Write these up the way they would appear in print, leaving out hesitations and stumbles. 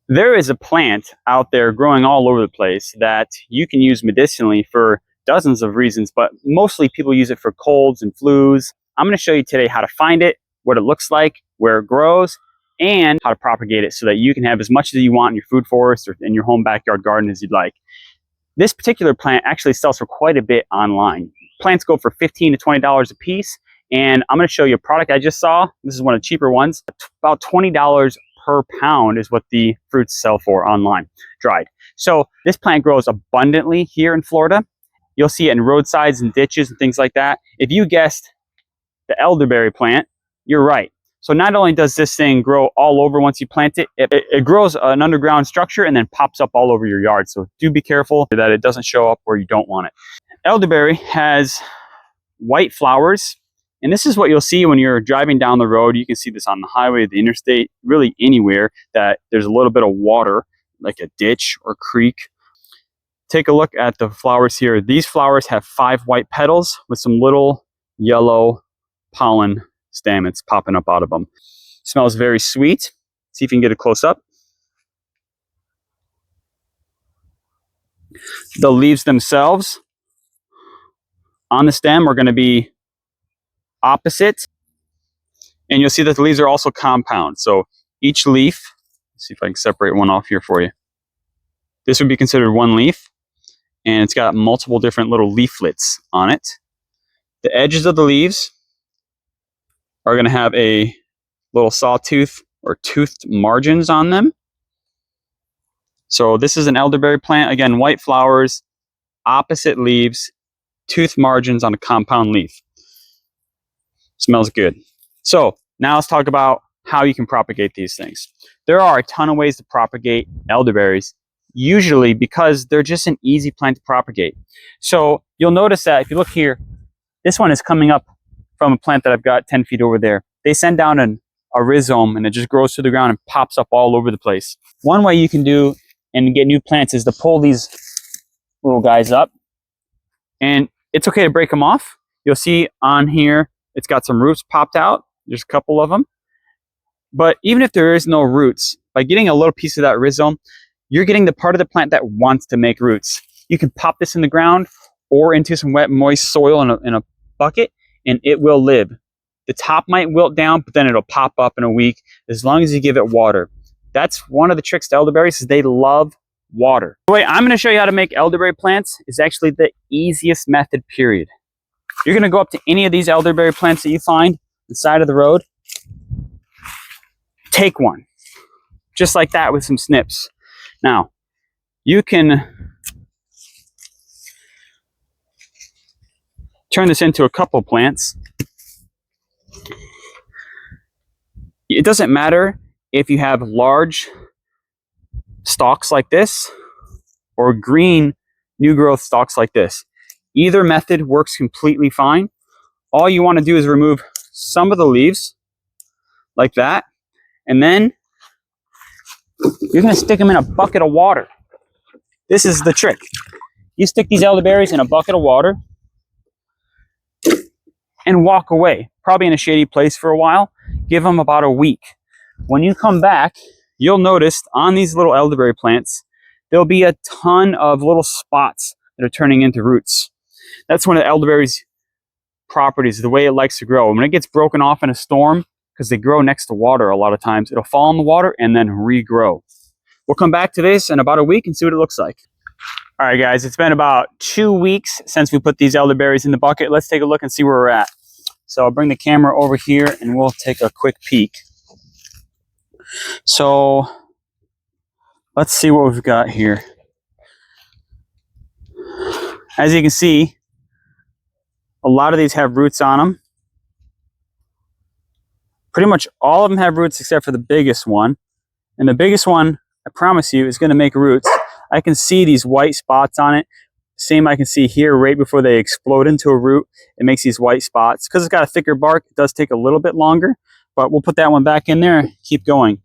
There is a plant out there growing all over the place that you can use medicinally for dozens of reasons, but mostly people use it for colds and flus. I'm going to show you today how to find it, what it looks like, where it grows, and how to propagate it so that you can have as much as you want in your food forest or in your home backyard garden as you'd like. This particular plant actually sells for quite a bit online. Plants go for $15 to $20 a piece, and I'm going to show you a product I just saw. This is one of the cheaper ones. About $20 per pound is what the fruits sell for online, dried. So this plant grows abundantly here in Florida. You'll see it in roadsides and ditches and things like that. If you guessed the elderberry plant, you're right. So not only does this thing grow all over once you plant it, it grows an underground structure and then pops up all over your yard. So do be careful that it doesn't show up where you don't want it. Elderberry has white flowers. And this is what you'll see when you're driving down the road. You can see this on the highway, the interstate, really anywhere that there's a little bit of water, like a ditch or creek. Take a look at the flowers here. These flowers have 5 white petals with some little yellow pollen stamens popping up out of them. Smells very sweet. See if you can get a close up. The leaves themselves on the stem are going to be opposite, and you'll see that the leaves are also compound. So each leaf, let's see if I can separate one off here for you. This would be considered one leaf, and it's got multiple different little leaflets on it. The edges of the leaves are going to have a little sawtooth or toothed margins on them. So this is an elderberry plant. Again, white flowers, opposite leaves, toothed margins on a compound leaf. Smells good. So now let's talk about how you can propagate these things. There are a ton of ways to propagate elderberries, usually because they're just an easy plant to propagate. So you'll notice that if you look here, this one is coming up from a plant that I've got 10 feet over there. They send down a rhizome and it just grows to the ground and pops up all over the place. One way you can do and get new plants is to pull these little guys up, and it's okay to break them off. You'll see on here, it's got some roots popped out. There's a couple of them. But even if there is no roots, by getting a little piece of that rhizome, you're getting the part of the plant that wants to make roots. You can pop this in the ground or into some wet, moist soil in a bucket, and it will live. The top might wilt down, but then it'll pop up in a week as long as you give it water. That's one of the tricks to elderberries, is they love water. The way I'm going to show you how to make elderberry plants is actually the easiest method, period. You're going to go up to any of these elderberry plants that you find on the side of the road. Take one, just like that, with some snips. Now, you can turn this into a couple plants. It doesn't matter if you have large stalks like this or green new growth stalks like this. Either method works completely fine. All you want to do is remove some of the leaves like that, and then you're going to stick them in a bucket of water. This is the trick. You stick these elderberries in a bucket of water and walk away, probably in a shady place for a while. Give them about a week. When you come back, you'll notice on these little elderberry plants, there'll be a ton of little spots that are turning into roots. That's one of the elderberry's properties, the way it likes to grow. When it gets broken off in a storm, because they grow next to water a lot of times, it'll fall in the water and then regrow. We'll come back to this in about a week and see what it looks like. All right, guys, it's been about 2 weeks since we put these elderberries in the bucket. Let's take a look and see where we're at. So I'll bring the camera over here and we'll take a quick peek. So let's see what we've got here. As you can see, a lot of these have roots on them. Pretty much all of them have roots except for the biggest one. And the biggest one, I promise you, is going to make roots. I can see these white spots on it. Same I can see here right before they explode into a root. It makes these white spots. Because it's got a thicker bark, it does take a little bit longer. But we'll put that one back in there, keep going.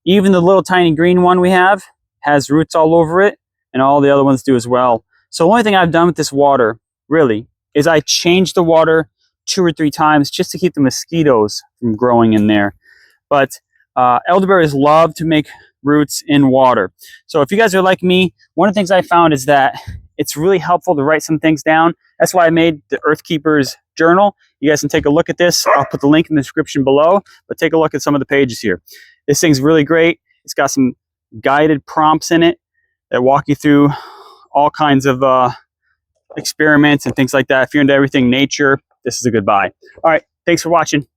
Even the little tiny green one we have has roots all over it. And all the other ones do as well. So the only thing I've done with this water, really, is I changed the water 2 or 3 times just to keep the mosquitoes from growing in there. But elderberries love to make roots in water. So if you guys are like me, one of the things I found is that it's really helpful to write some things down. That's why I made the Earthkeeper's Journal. You guys can take a look at this. I'll put the link in the description below, but take a look at some of the pages here. This thing's really great. It's got some guided prompts in it that walk you through all kinds of experiments and things like that. If you're into everything nature, this is a good buy. All right, thanks for watching.